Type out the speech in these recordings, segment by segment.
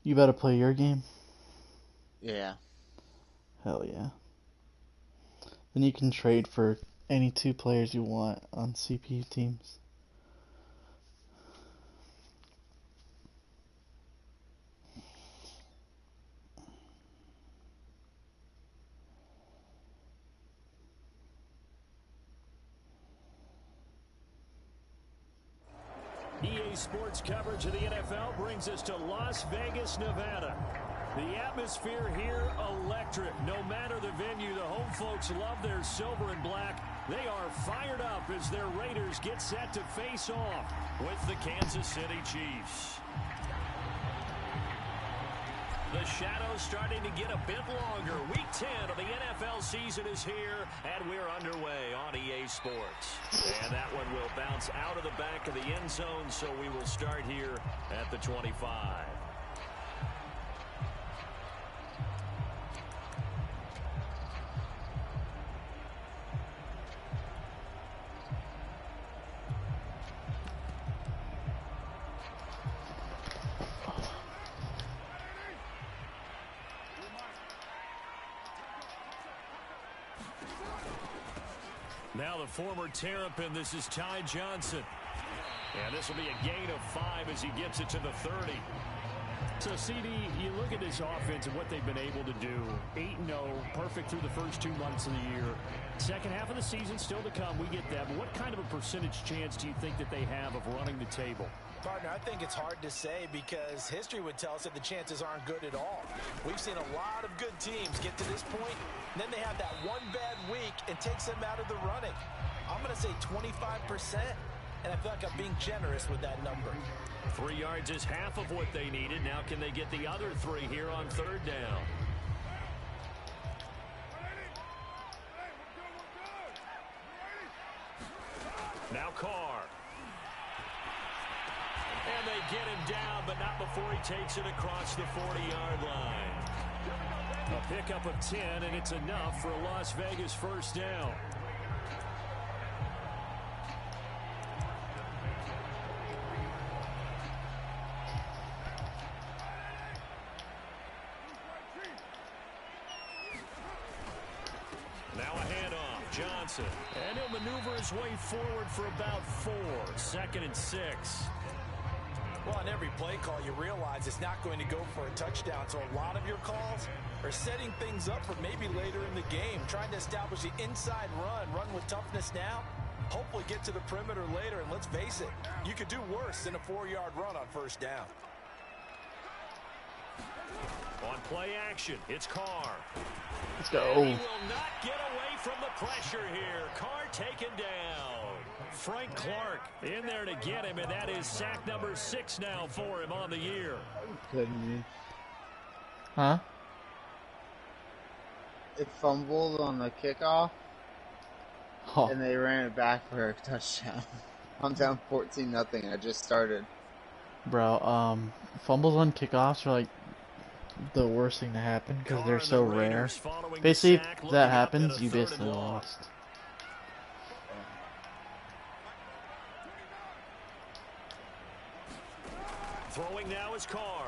You better play your game? Yeah. Hell yeah. Then you can trade for any two players you want on CPU teams. EA Sports coverage of the NFL brings us to Las Vegas, Nevada. The atmosphere here, electric. No matter the venue, the home folks love their silver and black. They are fired up as their Raiders get set to face off with the Kansas City Chiefs. The shadows starting to get a bit longer. Week 10 of the NFL season is here, and we're underway on EA Sports. And that one will bounce out of the back of the end zone, so we will start here at the 25. Now the former Terrapin, this is Ty Johnson. And this will be a gain of 5 as he gets it to the 30. So, CD, you look at this offense and what they've been able to do. 8-0, perfect through the first 2 months of the year. Second half of the season still to come, we get that. But what kind of a percentage chance do you think that they have of running the table? Partner, I think it's hard to say because history would tell us that the chances aren't good at all. We've seen a lot of good teams get to this point, and then they have that one bad week and takes them out of the running. I'm going to say 25%, and I feel like I'm being generous with that number. 3 yards is half of what they needed. Now can they get the other 3 here on third down? Now Carr. And they get him down, but not before he takes it across the 40-yard line. A pickup of 10, and it's enough for a Las Vegas first down. Now a handoff, Johnson. And he'll maneuver his way forward for about 4. 2nd and 6. Well, on every play call, you realize it's not going to go for a touchdown. So a lot of your calls are setting things up for maybe later in the game, trying to establish the inside run with toughness now, hopefully get to the perimeter later. And let's face it, you could do worse than a 4-yard run on first down. On play action, it's Carr. Let's go. And he will not get away from the pressure here. Carr taken down. Frank Clark in there to get him, and that is sack number 6 now for him on the year. Couldn't you? Huh? It fumbled on the kickoff, Oh, and they ran it back for a touchdown. I'm down 14-0. I just started. bro. Fumbles on kickoffs are like the worst thing to happen because they're so rare. Basically, if that happens, you basically lost. Throwing now is Carr.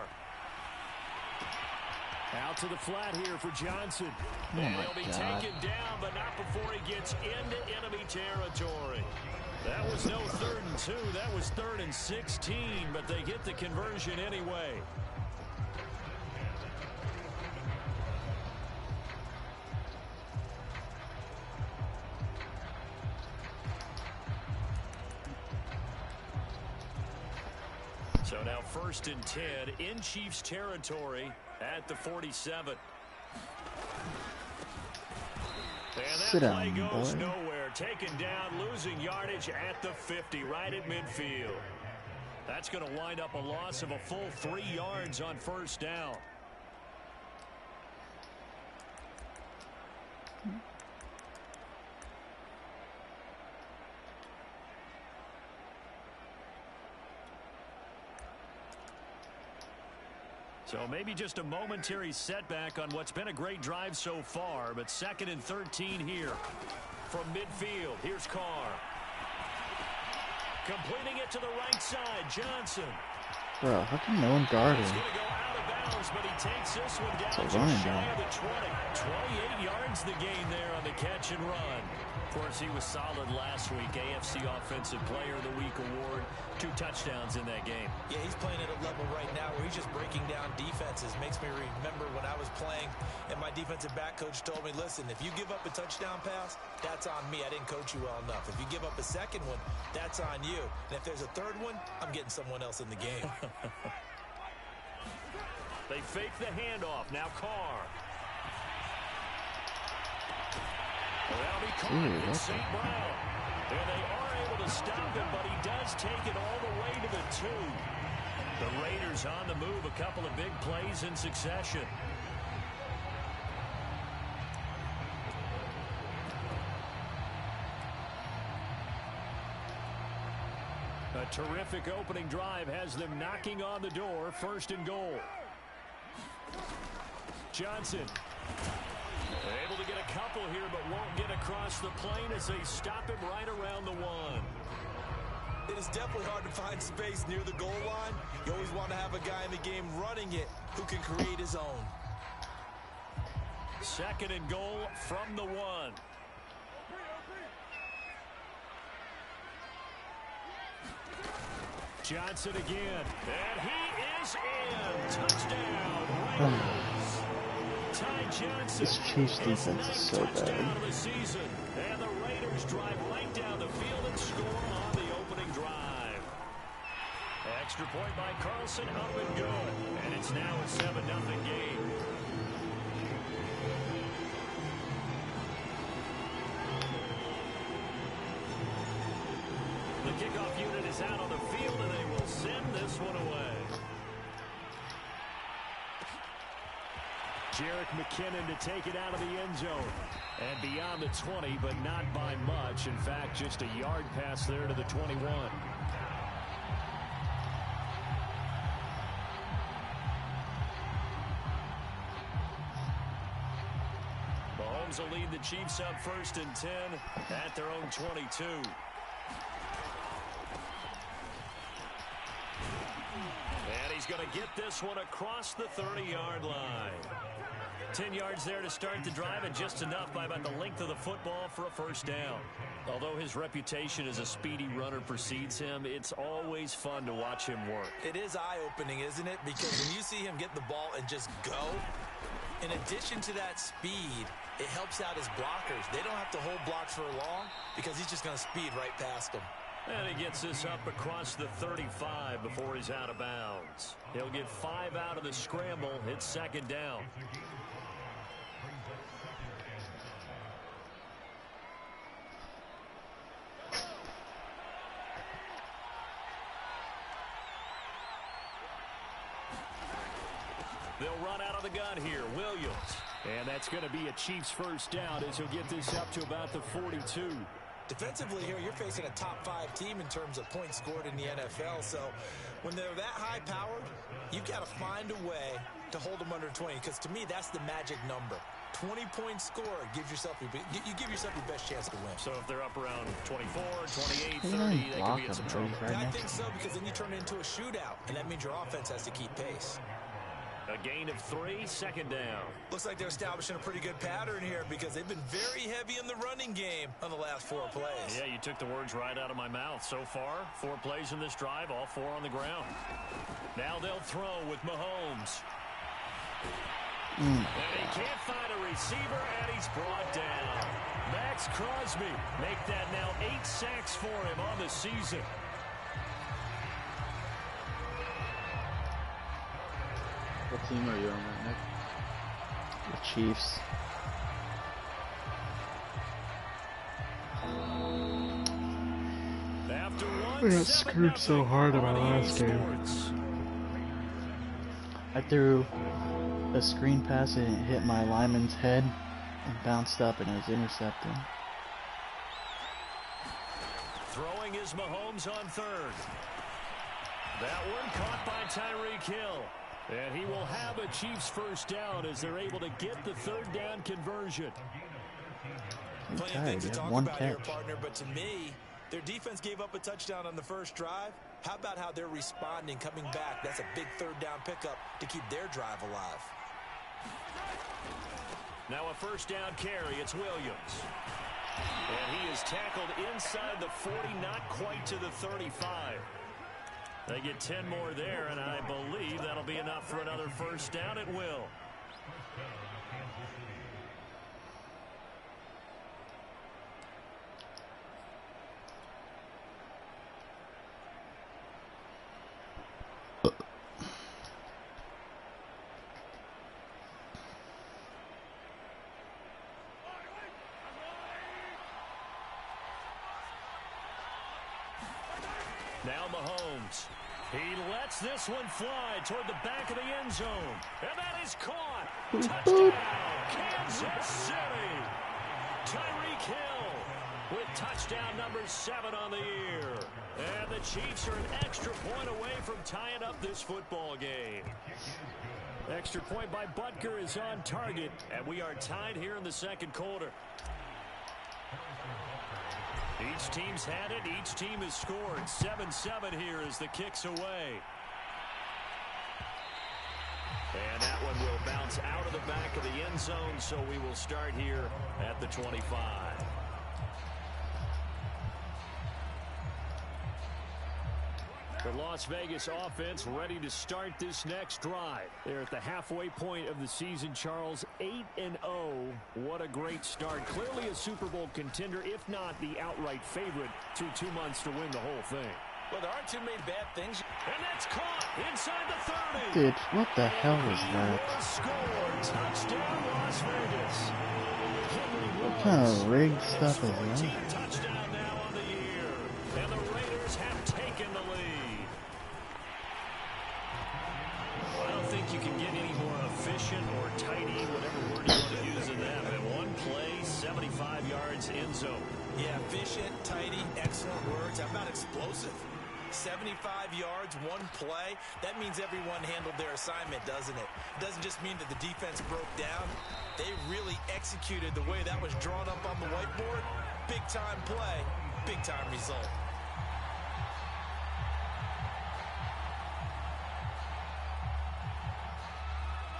Out to the flat here for Johnson. Oh And my he'll be God. taken down, but not before he gets into enemy territory. That was no 3rd and 2. That was 3rd and 16, but they get the conversion anyway. So now 1st and 10 in Chiefs territory at the 47. And Sit that play down, goes boy. nowhere. Taken down, losing yardage at the 50, right at midfield. That's going to wind up a loss of a full 3 yards on first down. So maybe just a momentary setback on what's been a great drive so far, but 2nd and 13 here from midfield. Here's Carr. Completing it to the right side, Johnson. Bro, how can no one guard He's him? going to go out of downs, but he takes this one down It's a just running shy down. of the 20. 28 yards the gain there on the catch and run. Of course, he was solid last week. AFC Offensive Player of the Week award. 2 touchdowns in that game. Yeah, he's playing at a level right now where he's just breaking down defenses. Makes me remember when I was playing and my defensive back coach told me, listen, if you give up a touchdown pass, that's on me. I didn't coach you well enough. If you give up a second one, that's on you. And if there's a third one, I'm getting someone else in the game. They fake the handoff. Now Carr. That'll be caught in St. Brown. And they are able to stop him, but he does take it all the way to the 2. The Raiders on the move. A couple of big plays in succession. A terrific opening drive has them knocking on the door. 1st and goal. Johnson. Able to get a couple here, but won't get across the plane as they stop him right around the 1. It is definitely hard to find space near the goal line. You always want to have a guy in the game running it who can create his own. 2nd and goal from the 1. Johnson again. And he is in. Touchdown. Raiders. Ty Johnson. This Chiefs defense is so bad. Of the season. And the Raiders drive right down the field and score on the opening drive. Extra point by Carlson, up and good. And it's now a 7-0 game. The kickoff unit is out on the field, and they will send this one away. Jerick McKinnon to take it out of the end zone. And beyond the 20, but not by much. In fact, just a yard pass there to the 21. Mahomes will lead the Chiefs up 1st and 10 at their own 22. And he's going to get this one across the 30-yard line. 10 yards there to start the drive, and just enough by about the length of the football for a 1st down. Although his reputation as a speedy runner precedes him, it's always fun to watch him work. It is eye-opening, isn't it? Because when you see him get the ball and just go, in addition to that speed, it helps out his blockers. They don't have to hold blocks for long because he's just going to speed right past them. And he gets this up across the 35 before he's out of bounds. He'll get 5 out of the scramble. It's 2nd down. They'll run out of the gun here. Williams. And that's going to be a Chiefs 1st down as he'll get this up to about the 42. Defensively here, you're facing a top 5 team in terms of points scored in the NFL. So when they're that high-powered, you've got to find a way to hold them under 20. Because to me, that's the magic number. 20 points scored gives yourself you give yourself your best chance to win. So if they're up around 24, 28, 30, they could be in some trouble. I think so, because then you turn it into a shootout, and that means your offense has to keep pace. A gain of 3, 2nd down. Looks like they're establishing a pretty good pattern here because they've been very heavy in the running game on the last 4 plays. Yeah, you took the words right out of my mouth. So far, 4 plays in this drive, all 4 on the ground. Now they'll throw with Mahomes. And he can't find a receiver, and he's brought down. Max Crosby make that now 8 sacks for him on the season. What team are you on right now? The Chiefs. After We got screwed so hard in my last game. I threw a screen pass and it hit my lineman's head and bounced up and it was intercepted. Throwing is Mahomes on 3rd. That one caught by Tyreek Hill. And he will have a Chiefs 1st down as they're able to get the 3rd down conversion. Plenty of things to talk about here, partner, but to me, their defense gave up a touchdown on the first drive. How about how they're responding, coming back? That's a big third down pickup to keep their drive alive. Now a first down carry. It's Williams. And he is tackled inside the 40, not quite to the 35. They get 10 more there, and I believe that'll be enough for another first down at will. Now Mahomes. He lets this one fly toward the back of the end zone. And that is caught. Touchdown, Kansas City. Tyreek Hill with touchdown number 7 on the year. And the Chiefs are an extra point away from tying up this football game. Extra point by Butker is on target. And we are tied here in the second quarter. Each team's had it. Each team has scored. 7-7 here as the kick's away. And that one will bounce out of the back of the end zone, so we will start here at the 25. The Las Vegas offense ready to start this next drive. They're at the halfway point of the season, Charles. 8-0. What a great start. Clearly a Super Bowl contender, if not the outright favorite, through 2 months to win the whole thing. Well, there aren't too many bad things. And that's caught inside the 30. Dude, what the hell is that? Score. Touchdown, Las Vegas. What kind of rigged stuff is that? Touchdown now on the year. And the Raiders have taken the lead. I don't think you can get any more efficient or tidy, whatever word you want to use in that. And one play, 75 yards in zone. Yeah, efficient, tidy, excellent words. How about explosive? 75 yards, one play. That means everyone handled their assignment, doesn't it? Doesn't just mean that the defense broke down. They really executed the way that was drawn up on the whiteboard. Big-time play, big-time result.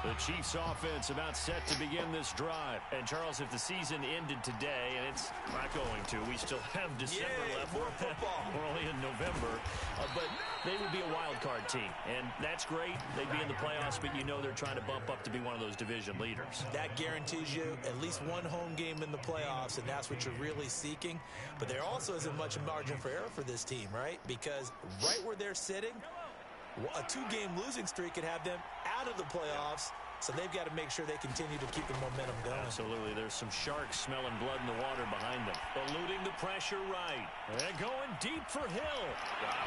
The Chiefs offense about set to begin this drive. And Charles, if the season ended today, and it's not going to, we still have December left. More football. We're only in November. But they would be a wild card team. And that's great. They'd be in the playoffs, but you know they're trying to bump up to be one of those division leaders. That guarantees you at least one home game in the playoffs, and that's what you're really seeking. But there also isn't much margin for error for this team, right? Because right where they're sitting, a 2-game losing streak could have them out of the playoffs, so they've got to make sure they continue to keep the momentum going. Absolutely. There's some sharks smelling blood in the water behind them. Eluding the pressure right. And going deep for Hill.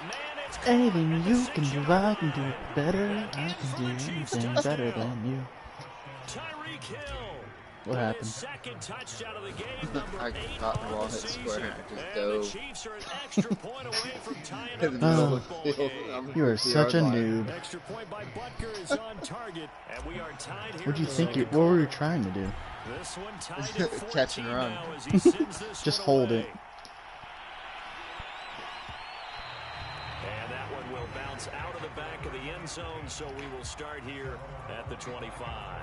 Man, it's Anything you can do, I can do it better. I can do anything better than you. Tyreek Hill. What happened? Second touchdown of the game, number I 8 caught the on ball the hit season. square and I just And dove. the Chiefs are an extra point away from tying In the up middle the of the football field. game. You are such a noob. Extra point by Butker is on target, and we are tied here. What do you in the think? second What were you quarter. trying to do? This one tied at 14 Catch and run. now as he sends this Just one hold away. it. And that one will bounce out of the back of the end zone, so we will start here at the 25.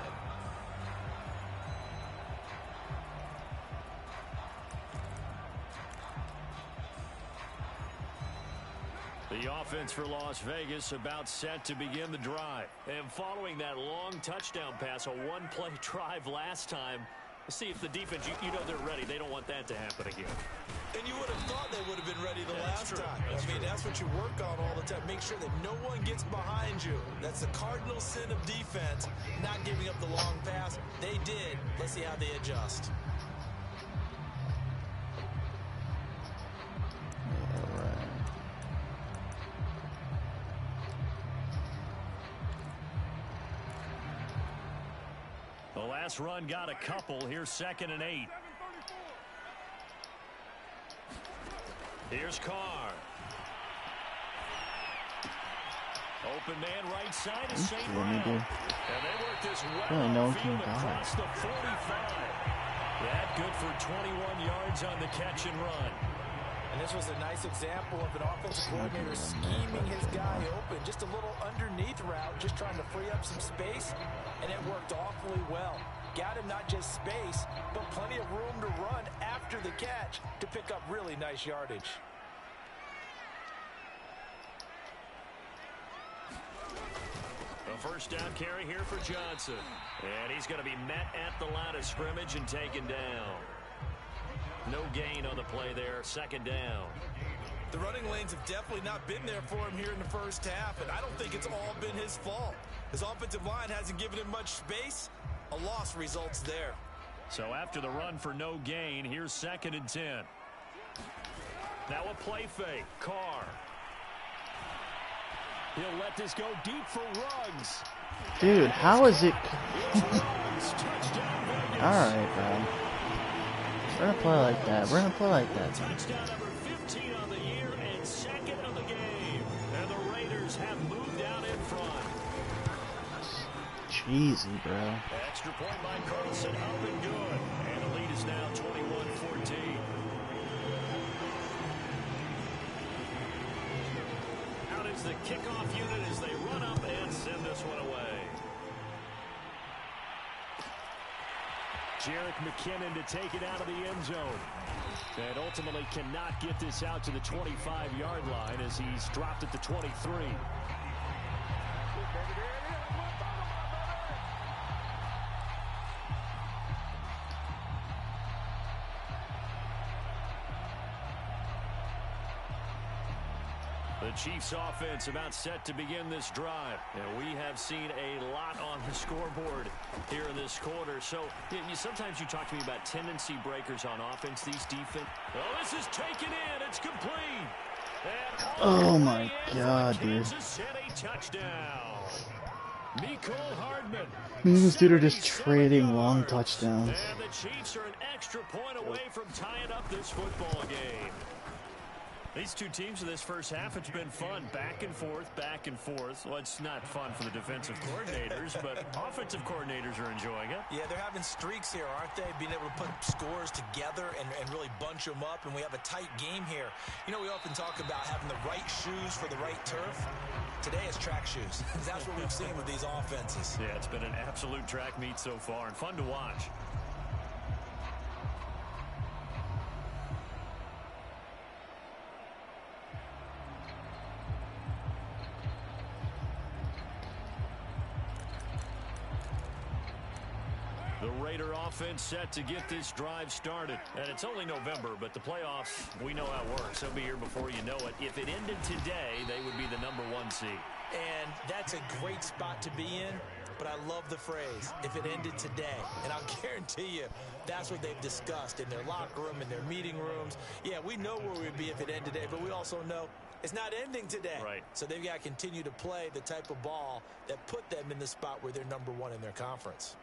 The offense for Las Vegas about set to begin the drive. And following that long touchdown pass, a one-play drive last time, let's see if the defense, you know they're ready. They don't want that to happen again. And you would have thought they would have been ready the last time. I mean, that's what you work on all the time. Make sure that no one gets behind you. That's the cardinal sin of defense, not giving up the long pass. They did. Let's see how they adjust. The last run got a couple. Here's 2nd and 8. Here's Carr. Open man right side is St. Brown. And they work this well no one field can across the 45. That good for 21 yards on the catch and run. And this was a nice example of an offensive coordinator scheming his guy open. Just a little underneath route, just trying to free up some space, and it worked awfully well. Got him not just space, but plenty of room to run after the catch to pick up really nice yardage. A first down carry here for Johnson. And he's going to be met at the line of scrimmage and taken down. No gain on the play there, second down. The running lanes have definitely not been there for him here in the first half, and I don't think it's all been his fault. His offensive line hasn't given him much space. A loss results there. So after the run for no gain, here's 2nd and 10. Now a play fake. Carr. He'll let this go deep for Ruggs. Dude, how is it? Alright, bro. We're gonna play like that. We're gonna play like that. Touchdown number 15 on the year and 2nd of the game. And the Raiders have moved out in front. Cheesy, bro. Extra point by Carlson, up and good. And the lead is now 21-14. Out is the kickoff unit as they run up and send this one away. Jerick McKinnon to take it out of the end zone. And ultimately cannot get this out to the 25-yard line as he's dropped at the 23. The Chiefs offense about set to begin this drive. And we have seen a lot on the scoreboard here in this quarter. So sometimes you talk to me about tendency breakers on offense. These defense. Oh, this is taken in. It's complete. Oh my God, dude. Touchdown. Mecole Hardman. These dudes are just trading long touchdowns. And the Chiefs are an extra point away from tying up this football game. These two teams in this first half, it's been fun. Back and forth, back and forth. Well, it's not fun for the defensive coordinators, but offensive coordinators are enjoying it. Yeah, they're having streaks here, aren't they? Being able to put scores together and really bunch them up, and we have a tight game here. You know, we often talk about having the right shoes for the right turf. Today it's track shoes. That's what we've seen with these offenses. Yeah, it's been an absolute track meet so far and fun to watch. The Raider offense set to get this drive started. And it's only November, but the playoffs, we know how it works. They'll be here before you know it. If it ended today, they would be the #1 seed. And that's a great spot to be in, but I love the phrase, if it ended today. And I'll guarantee you, that's what they've discussed in their locker room, in their meeting rooms. Yeah, we know where we'd be if it ended today, but we also know it's not ending today. Right. So they've got to continue to play the type of ball that put them in the spot where they're #1 in their conference.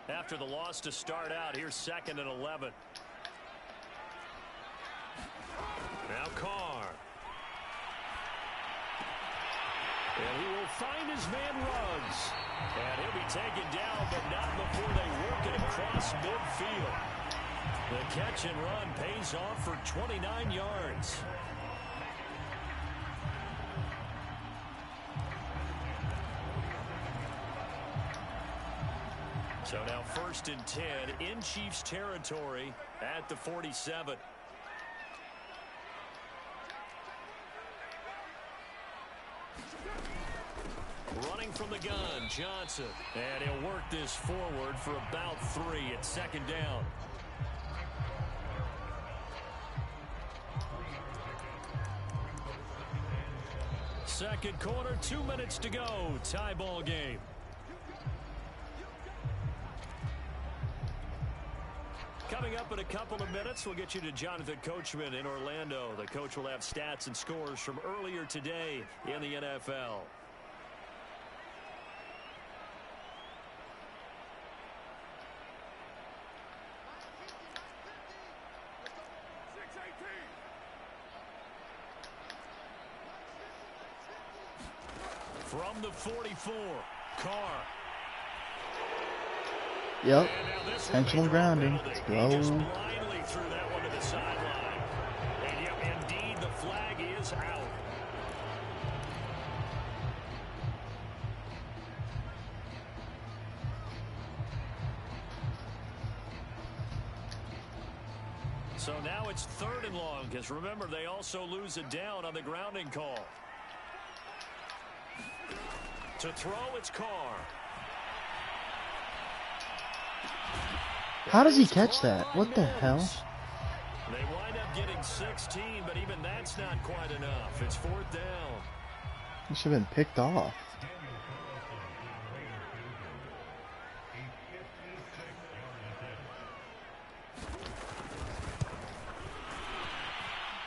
After the loss to start out, here's 2nd and 11. Now Carr. And he will find his man Ruggs. And he'll be taken down, but not before they work it across midfield. The catch and run pays off for 29 yards. So now 1st and 10 in Chiefs territory at the 47. Running from the gun, Johnson. And he'll work this forward for about 3 at 2nd down. Second quarter, 2 minutes to go. Tie ball game. Coming up in a couple of minutes, we'll get you to Jonathan Coachman in Orlando. The coach will have stats and scores from earlier today in the NFL. From the 44, Carr. Yep. Intentional grounding. Let's go. Just blindly threw that one to the sideline. is out. So now it's 3rd and long, because remember, they also lose it down on the grounding call. To throw, it's Carr. How does he catch that? What the hell? They wind up getting 16, but even that's not quite enough. It's 4th down. He should have been picked off.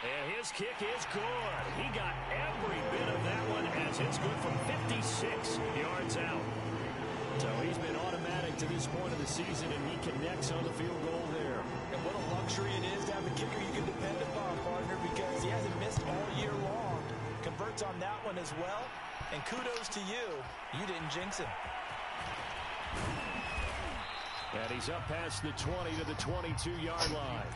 And his kick is good. He got every bit of that one as it's good from 56 yards out. So he's been automatic to this point of the season, and he connects on the field goal there. And what a luxury it is to have a kicker you can depend upon, partner, because he hasn't missed all year long. Converts on that one as well. And kudos to you. You didn't jinx him. And he's up past the 20 to the 22-yard line.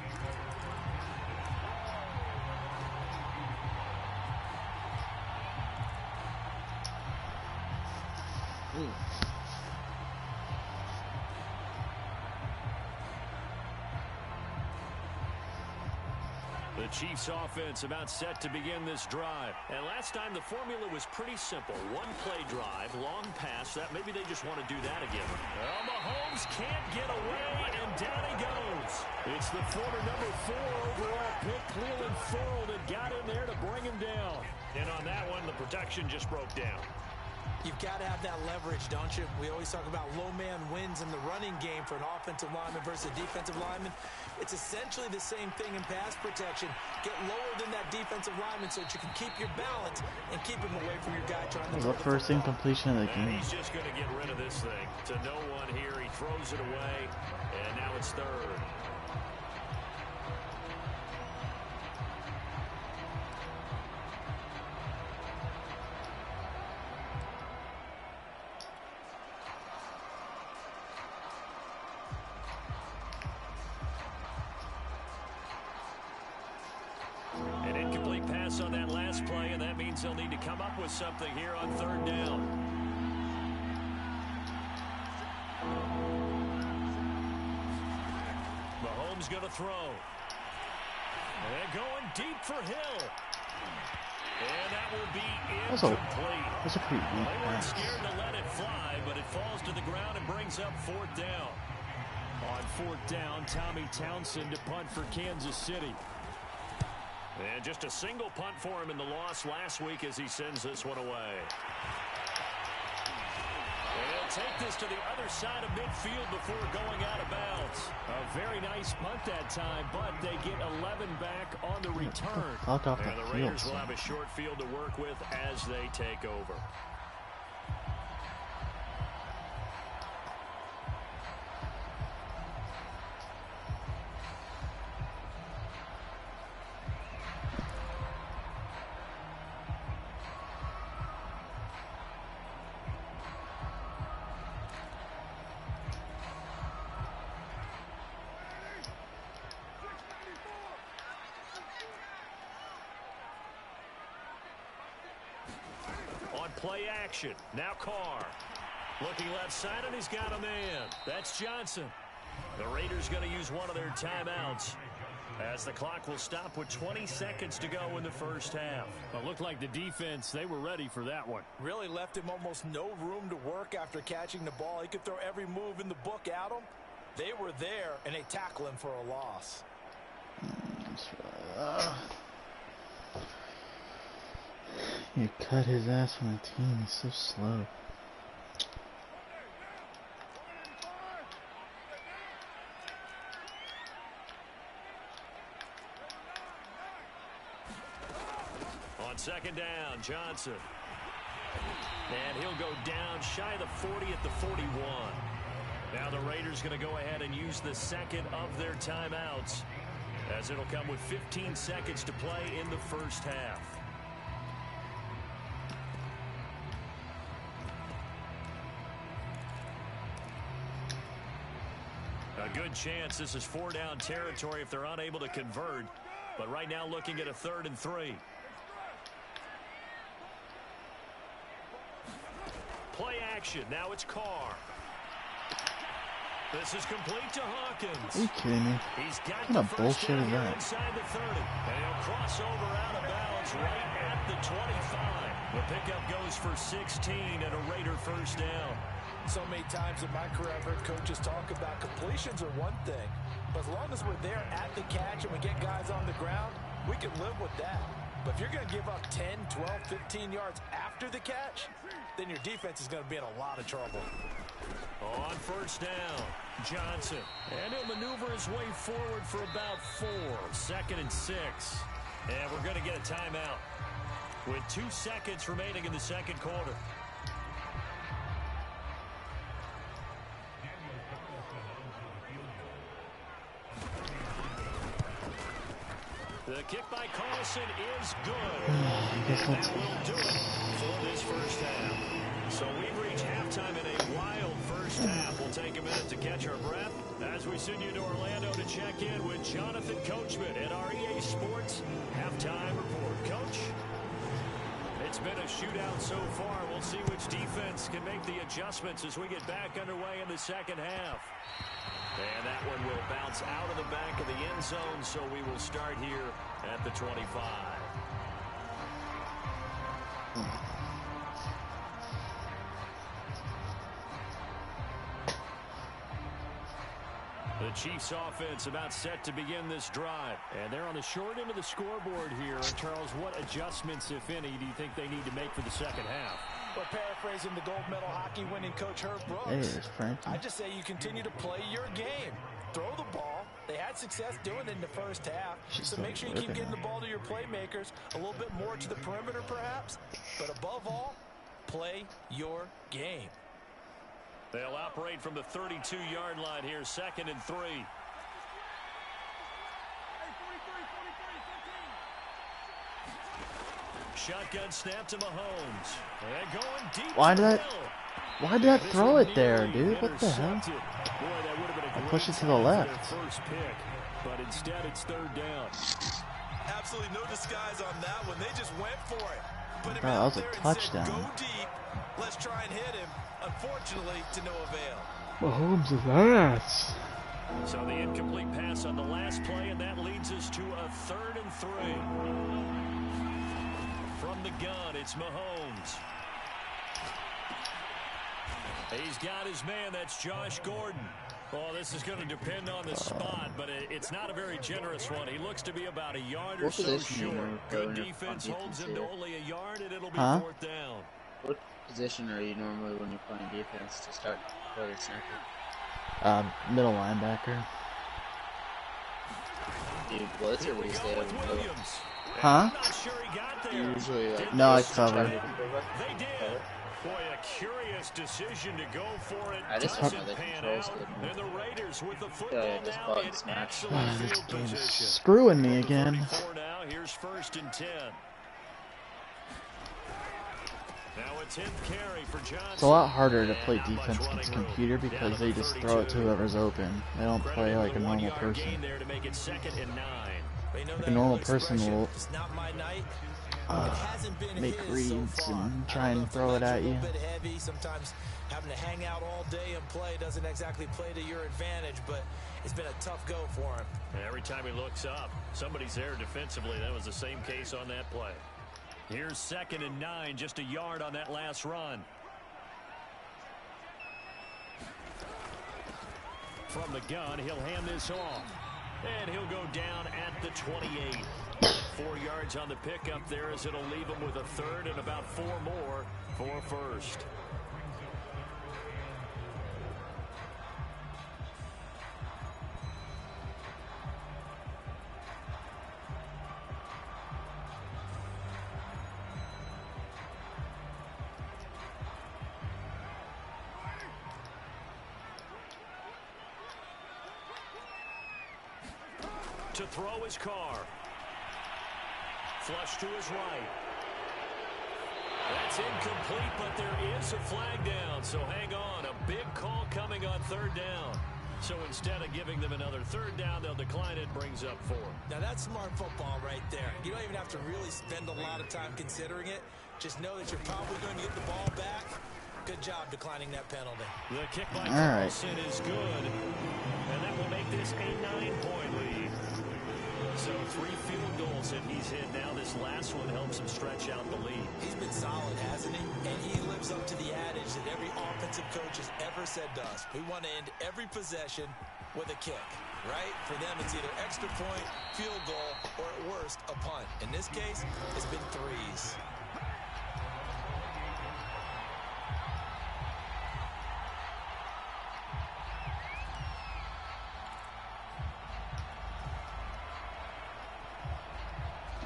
The Chiefs offense about set to begin this drive. And last time the formula was pretty simple. One play drive, long pass. That maybe they just want to do that again. Well, Mahomes can't get away, and down he goes. It's the former number 4 overall pick, Cleveland Ferrell, that got in there to bring him down. And on that one, the protection just broke down. You've got to have that leverage, don't you? We always talk about low man wins in the running game for an offensive lineman versus a defensive lineman. It's essentially the same thing in pass protection. Get lower than that defensive lineman so that you can keep your balance and keep him away from your guy trying to The first incompletion of the game. And he's just going to get rid of this thing. To no one here. He throws it away, and now it's 3rd. On that last play, and that means they'll need to come up with something here on 3rd down. Mahomes going to throw. And going deep for Hill. And that will be incomplete. That's a pretty weak They weren't pass. scared to let it fly, but it falls to the ground and brings up 4th down. On 4th down, Tommy Townsend to punt for Kansas City. And just a single punt for him in the loss last week as he sends this one away. And he'll take this to the other side of midfield before going out of bounds. A very nice punt that time, but they get 11 back on the return. And the Raiders will have a short field to work with as they take over. Play action. Now Carr. Looking left side, and he's got a man. That's Johnson. The Raiders going to use one of their timeouts as the clock will stop with 20 seconds to go in the first half. It looked like the defense, they were ready for that one. Really left him almost no room to work after catching the ball. He could throw every move in the book at him. They were there, and they tackle him for a loss. You cut his ass from the team. He's so slow. On 2nd down, Johnson. And he'll go down shy of the 40 at the 41. Now the Raiders going to go ahead and use the second of their timeouts, as it'll come with 15 seconds to play in the first half. A good chance this is 4-down territory if they're unable to convert. But right now looking at a 3rd and 3. Play action. Now it's Carr. This is complete to Hawkins. Are you kidding me? He's got What kind of bullshit is that? Inside the 30. And he'll cross over out of bounds right at the 25. The pickup goes for 16 and a Raider first down. So many times in my career I've heard coaches talk about completions are one thing, but as long as we're there at the catch and we get guys on the ground, we can live with that. But if you're going to give up 10, 12, 15 yards after the catch, then your defense is going to be in a lot of trouble. On first down, Johnson. And he'll maneuver his way forward for about 4. 2nd and 6. And we're going to get a timeout with 2 seconds remaining in the second quarter. The kick by Carlson is good. And that will do it for this first half. So we've reached halftime in a wild first half. We'll take a minute to catch our breath as we send you to Orlando to check in with Jonathan Coachman at our EA Sports Halftime Report. Coach, it's been a shootout so far. We'll see which defense can make the adjustments as we get back underway in the second half. And that one will bounce out of the back of the end zone, so we will start here at the 25. The Chiefs offense about set to begin this drive. And they're on the short end of the scoreboard here. And Charles, what adjustments, if any, do you think they need to make for the second half? Well, paraphrasing the gold medal hockey winning coach Herb Brooks, I just say you continue to play your game. Throw the ball. They had success doing it in the first half. So make sure you keep getting the ball to your playmakers, a little bit more to the perimeter perhaps. But above all, play your game. They'll operate from the 32-yard line here, 2nd and 3. Shotgun snap to Mahomes. And going deep. Why did I throw it there, dude? What the hell? I pushed it to the left. First pick, but instead it's 3rd down. Absolutely no disguise on that one. They just went for it. Put him That out was a there and touchdown. said, go deep. Let's try and hit him. Unfortunately, to no avail. Mahomes is ass. So the incomplete pass on the last play, and that leads us to a 3rd and 3. From the gun, it's Mahomes. He's got his man. That's Josh Gordon. Well, this is going to depend on the spot, but it's not a very generous one. He looks to be about a yard or so short. Good defense holds him to only a yard, and it'll be 4th down. What position are you normally when you're playing defense to start for the snapper? Middle linebacker. Do you blitz or do you stay over the middle? Huh? Usually, like, no, I cover. They did. Boy, a curious decision to go for it. I just doesn't hope the pan control's out. good. And the Raiders with the football just now button in smash. excellent This field game is position. screwing me again. Now, here's 1st and 10. Now a 10th carry for Johnson. It's a lot harder to play defense against computer because they just throw it to whoever's open. They don't play like a normal person. There to make it 2nd and 9. Like a normal person will make reads and try and throw it at you. Sometimes having to hang out all day and play doesn't exactly play to your advantage, but it's been a tough go for him. Every time he looks up, somebody's there defensively. That was the same case on that play. Here's 2nd and 9, just a yard on that last run. From the gun, he'll hand this off. And he'll go down at the 28. 4 yards on the pickup there as it'll leave him with a 3rd and about 4 more for a 1st. To throw his Carr. Flush to his right. That's incomplete, but there is a flag down. So hang on. A big call coming on 3rd down. So instead of giving them another 3rd down, they'll decline it. Brings up 4. Now that's smart football right there. You don't even have to really spend a lot of time considering it. Just know that you're probably going to get the ball back. Good job declining that penalty. The kick by All right. Carlson is good, and that will make this a 9-point lead. So 3 field goals that he's hit now. This last one helps him stretch out the lead. He's been solid, hasn't he? And he lives up to the adage that every offensive coach has ever said to us. We want to end every possession with a kick, right? For them, it's either extra point, field goal, or at worst, a punt. In this case, it's been threes.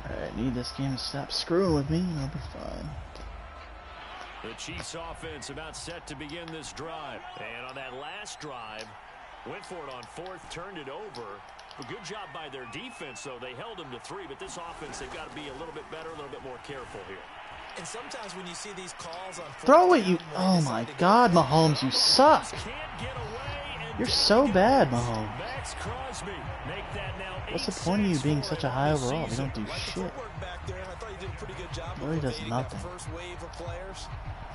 Alright, need this game to stop screwing with me and I'll be fine. The Chiefs offense about set to begin this drive. And on that last drive, went for it on 4th, turned it over. A good job by their defense, though. They held them to 3, but this offense, they've got to be a little bit better, a little bit more careful here. And sometimes when you see these calls on Throw it, you... Oh my God, Mahomes, you suck. You're so bad, Mahomes. Max Crosby make that now. What's the point of you being such a high overall? You don't do shit. Really does nothing. First wave of players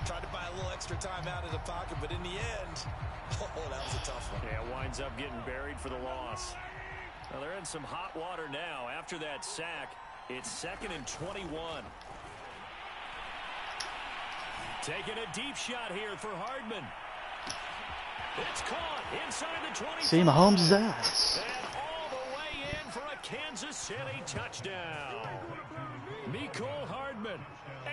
tried to buy a little extra time out of the pocket, but in the end, oh, that was a tough one. Yeah, winds up getting buried for the loss. Now they're in some hot water now. After that sack, it's 2nd and 21. Taking a deep shot here for Hardman. It's caught inside the 20. See Mahomes' ass. And all the way in for a Kansas City touchdown. Mecole Hardman,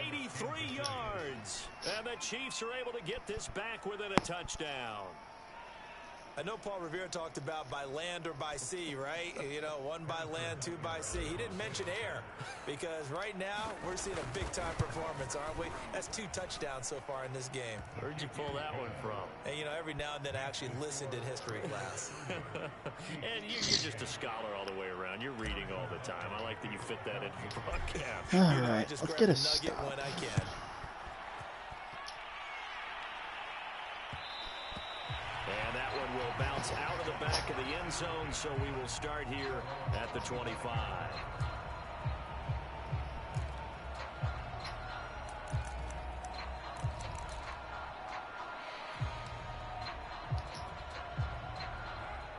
83 yards. And the Chiefs are able to get this back within a touchdown. I know Paul Revere talked about by land or by sea, right? You know, 1 by land, 2 by sea. He didn't mention air because right now we're seeing a big-time performance, aren't we? That's 2 touchdowns so far in this game. Where'd you pull that one from? And, you know, every now and then I actually listened in history class. And you're just a scholar all the way around. You're reading all the time. I like that you fit that into your broadcast. All You know, I right, just let's grab get a a nugget stop. when I can. And that one will bounce out of the back of the end zone, so we will start here at the 25.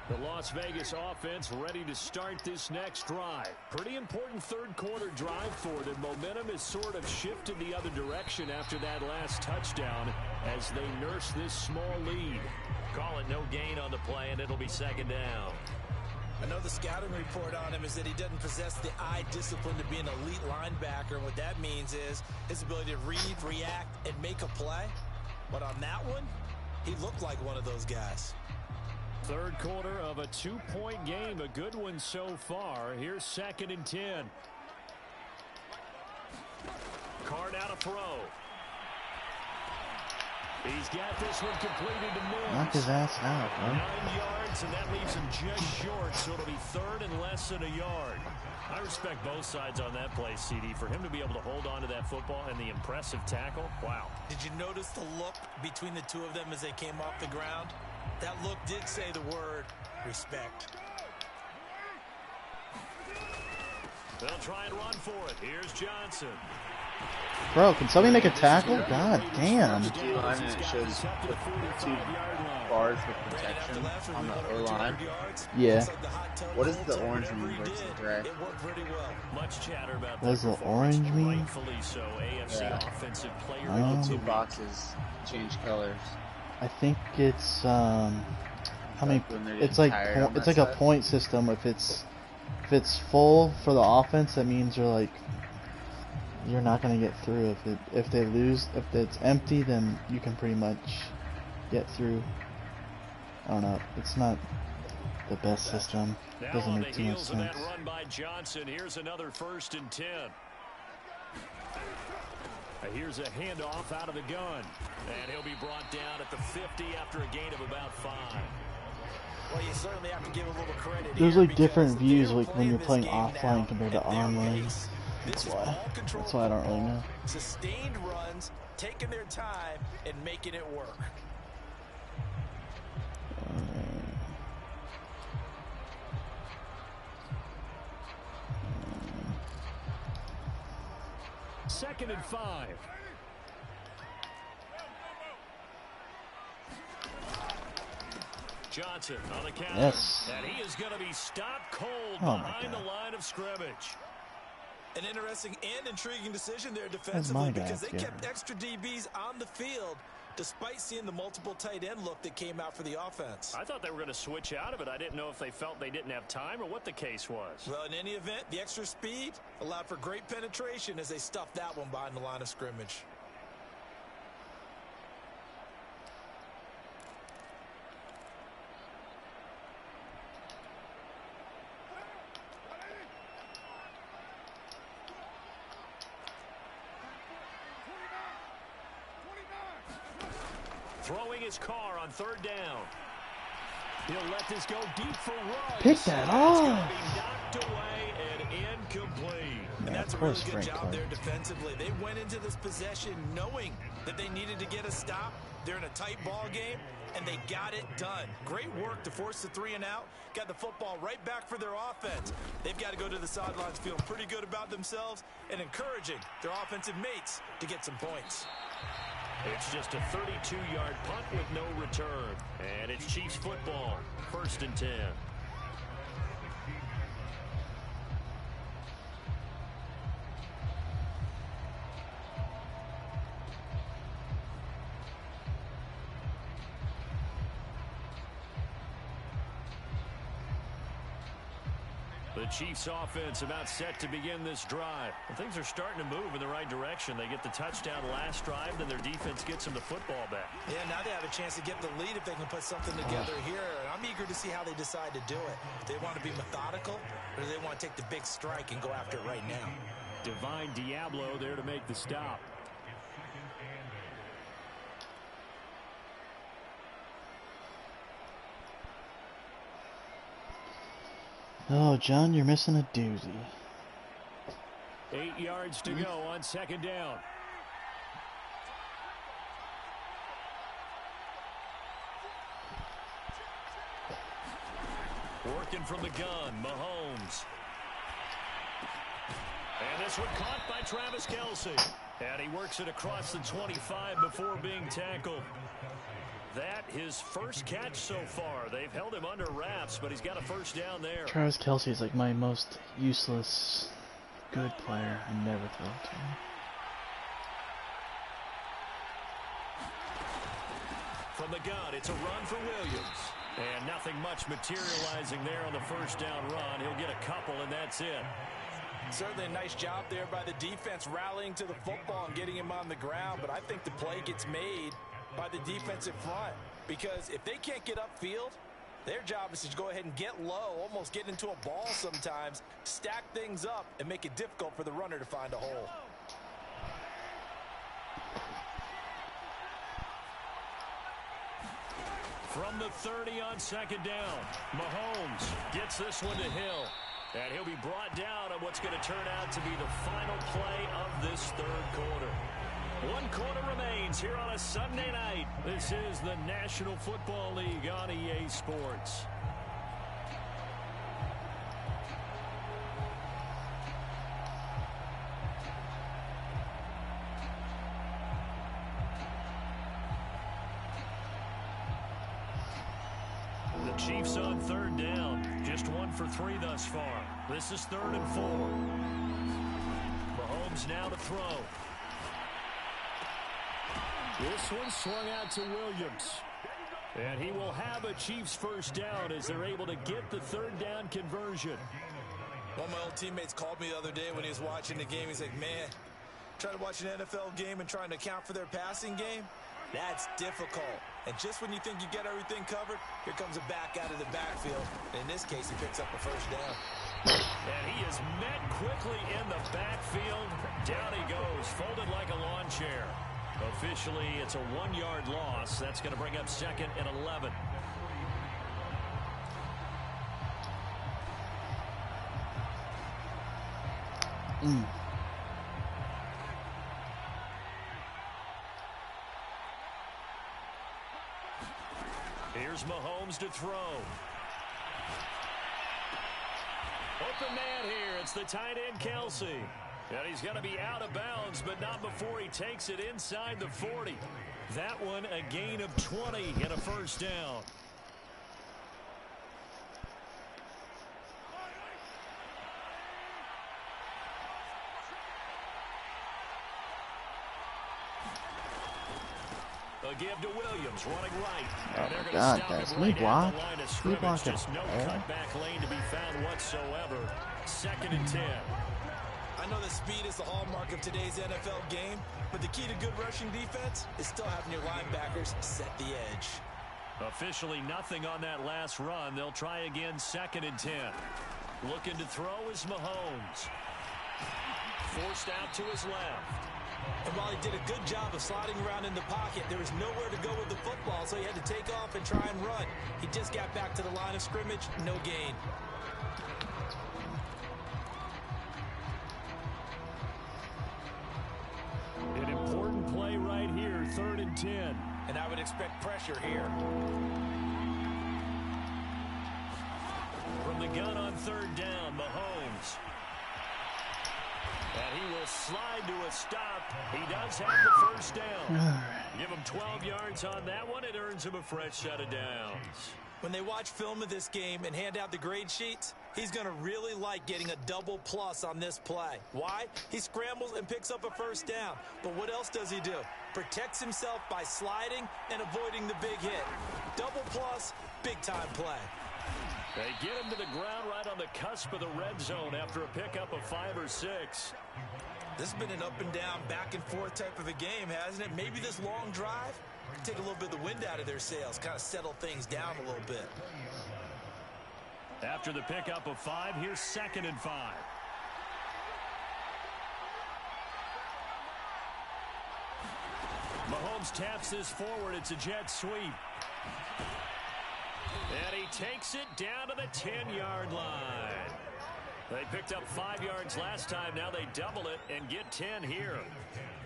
The Las Vegas offense ready to start this next drive. Pretty important 3rd quarter drive for them. Momentum has sort of shifted the other direction after that last touchdown as they nurse this small lead. Call it no gain on the play, and it'll be 2nd down. I know the scouting report on him is that he doesn't possess the eye discipline to be an elite linebacker. And what that means is his ability to read, react, and make a play. But on that one, he looked like one of those guys. 3rd quarter of a 2-point game. A good one so far. Here's 2nd and 10. Card out a throw. He's got this one completed to Mims. Knock his ass out, bro. 9 yards, and that leaves him just short, so it'll be 3rd and less than a yard. I respect both sides on that play, CD. For him to be able to hold on to that football and the impressive tackle, wow. Did you notice the look between the two of them as they came off the ground? That look did say the word respect. They'll try and run for it. Here's Johnson. Bro, can somebody make a tackle? God damn. D-line, and it shows the 2 bars with protection on the O-line. Yeah. What does the orange mean versus the gray? Much chatter about What does the orange mean? Rightfully so. AFC Yeah. offensive player Oh. of the 2 week. boxes change colors. I think it's how many? Like when they're It's getting like tired on it's that like a side? point system. If it's full for the offense, that means you're not gonna get through. If they lose, if it's empty, then you can pretty much get through. I don't know. It's not the best system. Now Doesn't on make the too much heels of that sense. run by Johnson, here's another 1st and 10. Here's a handoff out of the gun. And he'll be brought down at the 50 after a gain of about 5. Well, you certainly have to give a little credit. There's here like different because views they're like when you're this playing game offline now compared to at their online. pace. This is ball control That's why I don't really know. Sustained runs, taking their time, and making it work. Second and 5. Johnson on the counter. Yes. And he is going to be stopped cold Oh behind the line of scrimmage. An interesting and intriguing decision there my defensively guy because they here? kept extra DBs on the field despite seeing the multiple tight end look that came out for the offense. I thought they were going to switch out of it. I didn't know if they felt they didn't have time or what the case was. Well, in any event, the extra speed allowed for great penetration as they stuffed that one behind the line of scrimmage. Throwing his car on third down. He'll let this go deep for Ruggs. Pick that off. It's going to be knocked away and incomplete. And that's a of really course, good Frank job Clark. there defensively. They went into this possession knowing that they needed to get a stop. They're in a tight ball game, and they got it done. Great work to force the 3 and out. Got the football right back for their offense. They've got to go to the sidelines feeling pretty good about themselves and encouraging their offensive mates to get some points. It's just a 32-yard punt with no return. And it's Chiefs football, 1st and 10. The Chiefs offense about set to begin this drive. Well, things are starting to move in the right direction. They get the touchdown last drive, then their defense gets them the football back. Yeah, now they have a chance to get the lead if they can put something together here. And I'm eager to see how they decide to do it. Do they want to be methodical, or do they want to take the big strike and go after it right now? Divine Diablo there to make the stop. Oh, John, you're missing a doozy. 8 yards to go on 2nd down. Working from the gun, Mahomes. And this one caught by Travis Kelce. And he works it across the 25 before being tackled. That his first catch so far. They've held him under wraps, but he's got a first down there. Travis Kelce is like my most useless good player. I never throw it to him. From the gun, it's a run for Williams. And nothing much materializing there on the first down run. He'll get a couple, and that's it. Certainly a nice job there by the defense rallying to the football and getting him on the ground, but I think the play gets made by the defensive front, because if they can't get upfield, their job is to go ahead and get low, almost get into a ball sometimes, stack things up, and make it difficult for the runner to find a hole. From the 30 on 2nd down, Mahomes gets this one to Hill. And he'll be brought down on what's going to turn out to be the final play of this 3rd quarter. 1 quarter remains here on a Sunday night. This is the National Football League on EA Sports. The Chiefs on 3rd down. Just 1 for 3 thus far. This is 3rd and 4. Mahomes now to throw. This one swung out to Williams. And he will have a Chiefs first down as they're able to get the 3rd down conversion. One of my old teammates called me the other day when he was watching the game. He's like, man, trying to watch an NFL game and trying to account for their passing game, that's difficult. And just when you think you get everything covered, here comes a back out of the backfield. And in this case, he picks up a first down. And he is met quickly in the backfield. Down he goes, folded like a lawn chair. Officially, it's a 1-yard loss. That's going to bring up 2nd and 11. Here's Mahomes to throw. Open man here. It's the tight end, Kelce. And he's going to be out of bounds, but not before he takes it inside the 40. That one, a gain of 20 and a first down. The give to Williams, running right. Oh They're my going to God, stop guys, him can we right block? at the line of Can we block scrimmage. it? Just no cutback lane to be found whatsoever. 2nd and 10. I know that speed is the hallmark of today's NFL game, but the key to good rushing defense is still having your linebackers set the edge. Officially nothing on that last run. They'll try again, 2nd and 10. Looking to throw is Mahomes. Forced out to his left. And while he did a good job of sliding around in the pocket, there was nowhere to go with the football, so he had to take off and try and run. He just got back to the line of scrimmage, no gain. An important play right here, 3rd and 10. And I would expect pressure here. From the gun on 3rd down, Mahomes. And he will slide to a stop. He does have the 1st down. Give him 12 yards on that one. It earns him a fresh set of downs. When they watch film of this game and hand out the grade sheets, he's going to really like getting a double plus on this play. Why? He scrambles and picks up a 1st down. But what else does he do? Protects himself by sliding and avoiding the big hit. Double plus, big time play. They get him to the ground right on the cusp of the red zone after a pickup of 5 or 6. This has been an up and down, back and forth type of a game, hasn't it? Maybe this long drive, take a little bit of the wind out of their sails, kind of settle things down a little bit. After the pickup of 5, here's 2nd and 5. Mahomes taps this forward. It's a jet sweep. And he takes it down to the 10-yard line. They picked up 5 yards last time. Now they double it and get 10 here.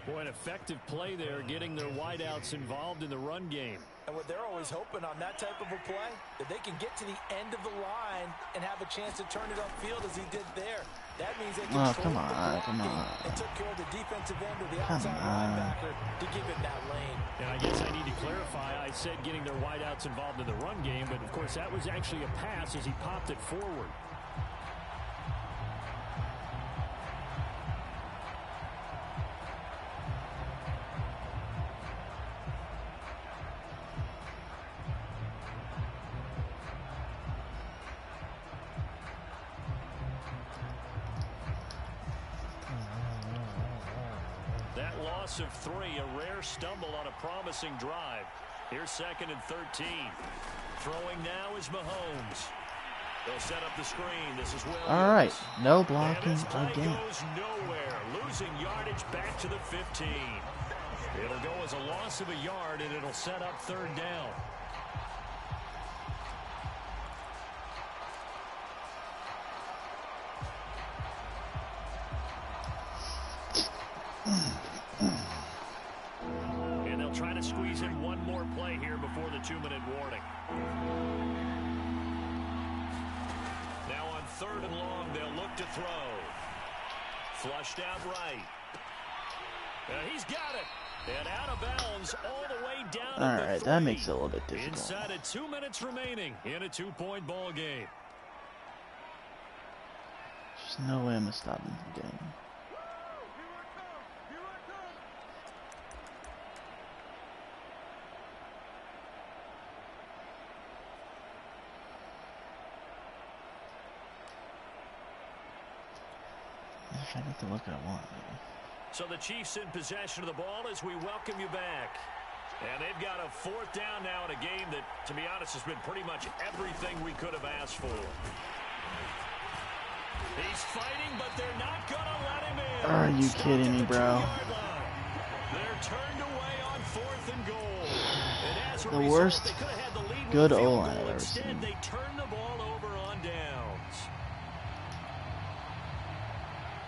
Boy, an effective play there, getting their wideouts involved in the run game. And what they're always hoping on that type of a play, that they can get to the end of the line and have a chance to turn it upfield as he did there. That means they can come on. and took care of the defensive end of the outside linebacker to give him that lane. And I guess I need to clarify, I said getting their wideouts involved in the run game, but of course that was actually a pass as he popped it forward. Of 3, a rare stumble on a promising drive. Here's 2nd and 13. Throwing now is Mahomes. They'll set up the screen. This is Williams. All right, no blocking and this play again. goes nowhere, losing yardage back to the 15. It'll go as a loss of a yard, and it'll set up 3rd down. And they'll try to squeeze in one more play here before the 2-minute warning. Now on 3rd and long, they'll look to throw. Flushed out right. He's got it. And out of bounds all the way down. All right, that makes it a little bit difficult. Inside of 2 minutes remaining in a 2-point ball game. There's no way I'm gonna stop him from getting. I need to look at one. So the Chiefs in possession of the ball as we welcome you back. And they've got a 4th down now in a game that, to be honest, has been pretty much everything we could have asked for. He's fighting, but they're not going to let him in. Are you kidding me, bro? They're turned away on 4th and goal. And as a The result, worst they could have had the lead good with a field O-line goal. I've ever Instead, seen. they turn the ball over on downs.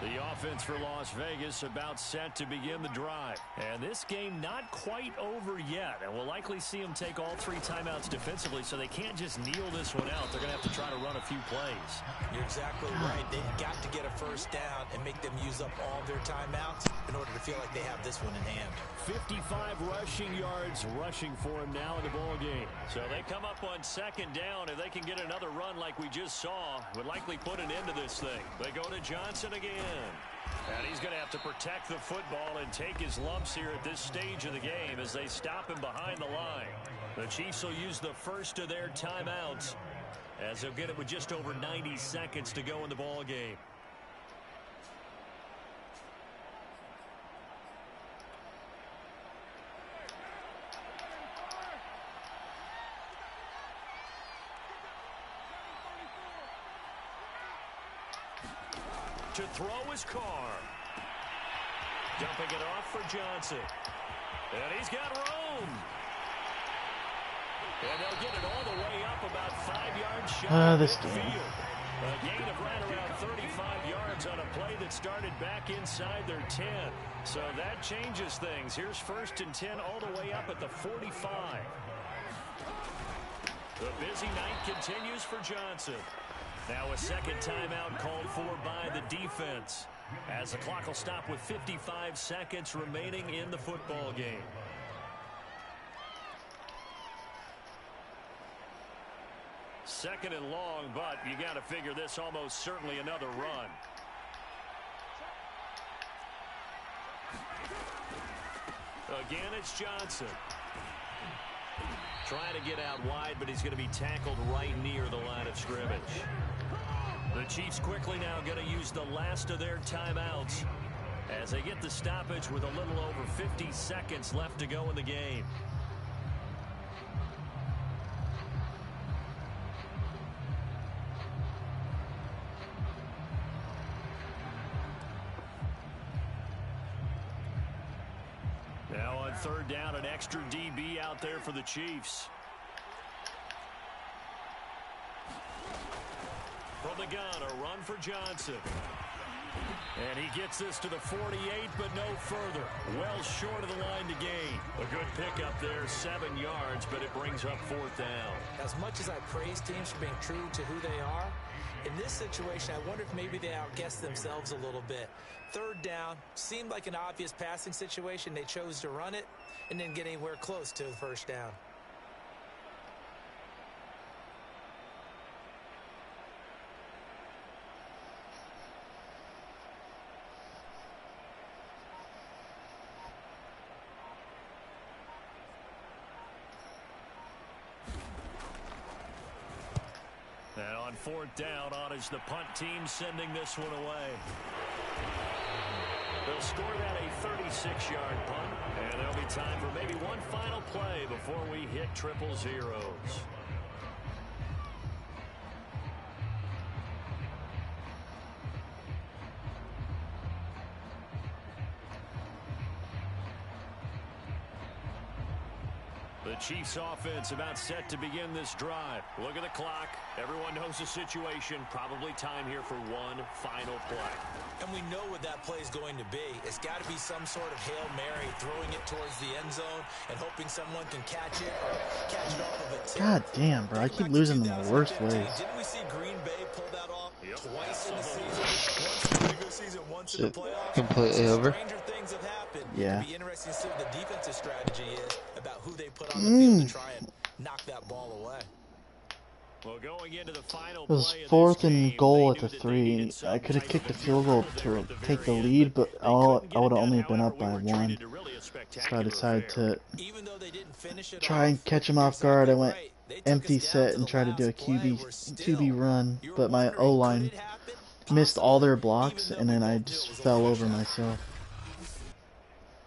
The offense for Las Vegas about set to begin the drive. And this game not quite over yet. And we'll likely see them take all 3 timeouts defensively, so they can't just kneel this one out. They're going to have to try to run a few plays. You're exactly right. They've got to get a 1st down and make them use up all their timeouts in order to feel like they have this one in hand. 55 rushing yards rushing for him now in the ball game. So they come up on 2nd down. If they can get another run like we just saw, would likely put an end to this thing. They go to Johnson again. And he's going to have to protect the football and take his lumps here at this stage of the game as they stop him behind the line. The Chiefs will use the first of their timeouts as they'll get it with just over 90 seconds to go in the ball game. To throw his Carr. Dumping it off for Johnson. And he's got room. And they'll get it all the way up about 5 yards shy of midfield. A gain of right around 35 yards on a play that started back inside their 10. So that changes things. Here's 1st and 10 all the way up at the 45. The busy night continues for Johnson. Now a second timeout called for by the defense, as the clock will stop with 55 seconds remaining in the football game. Second and long, but you got to figure this almost certainly another run. Again, it's Johnson. Trying to get out wide, but he's going to be tackled right near the line of scrimmage. The Chiefs quickly now going to use the last of their timeouts as they get the stoppage with a little over 50 seconds left to go in the game. Now on 3rd down, an extra DB out there for the Chiefs. From the gun, a run for Johnson. And he gets this to the 48, but no further. Well short of the line to gain. A good pickup there, 7 yards, but it brings up 4th down. As much as I praise teams for being true to who they are, in this situation, I wonder if maybe they outguessed themselves a little bit. 3rd down, seemed like an obvious passing situation. They chose to run it and didn't get anywhere close to the 1st down. And on 4th down, on is the punt team sending this one away. They'll score that a 36-yard punt, and there'll be time for maybe one final play before we hit triple zeros. The Chiefs offense about set to begin this drive. Look at the clock. Everyone knows the situation. Probably time here for one final play. And we know what that play is going to be. It's got to be some sort of Hail Mary, throwing it towards the end zone and hoping someone can catch it or catch it off of a tip. God damn, bro. I keep losing in the worst ways. Didn't we see Green Bay pull that off twice in the season? Once in the regular season, once in the playoffs. Completely over. Stranger things have happened. Yeah. It'll be interesting to see what the defensive strategy is about who they put on the field to try and knock that ball away. Well, going into the final It was play of 4th this and game, goal they at knew the that they 3. needed some I could have type kicked of the field goal victory to at the take the very lead, end. but They I couldn't would get it have done, only been however, up we by were 1. treated to really a So I spectacular decided affair. to Even though they didn't finish it try and off, catch him you're off guard. I exactly went right. They took empty us down set to and the tried to do a last play. QB We're still- QB run, you were but my wondering, O-line could it happen? missed all their Possibly, blocks, even though and then we I both knew just it was fell only a over shot. myself.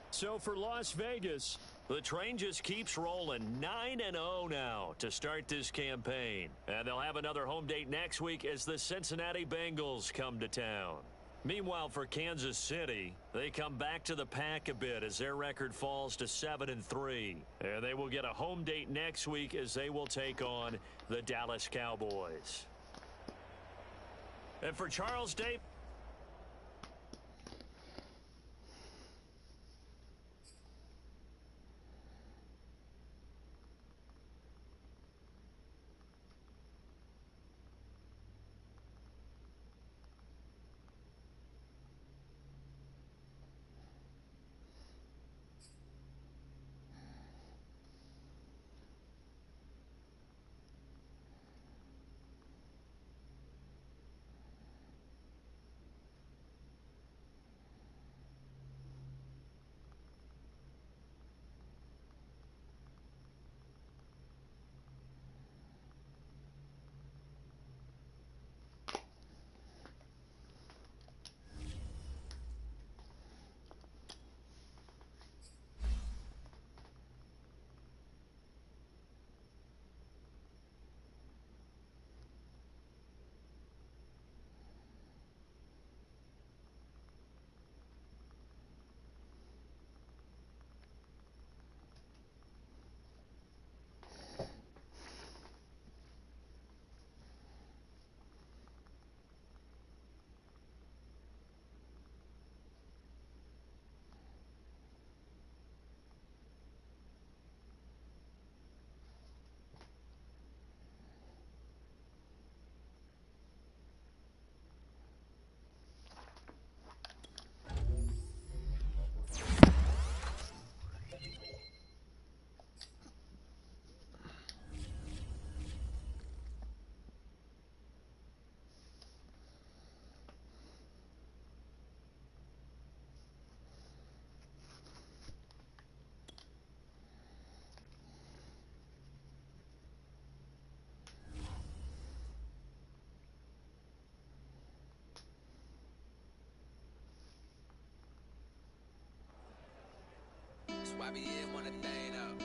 So for Las Vegas, the train just keeps rolling. 9-0 now to start this campaign. And they'll have another home date next week as the Cincinnati Bengals come to town. Meanwhile, for Kansas City, they come back to the pack a bit as their record falls to 7-3. And they will get a home date next week as they will take on the Dallas Cowboys. And for Charles Davis, YBN want a thing up.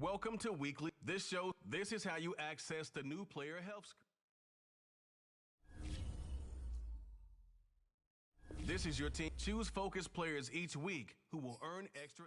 Welcome to Weekly. This is how you access the new player health screen. This is your team. Choose focused players each week who will earn extra.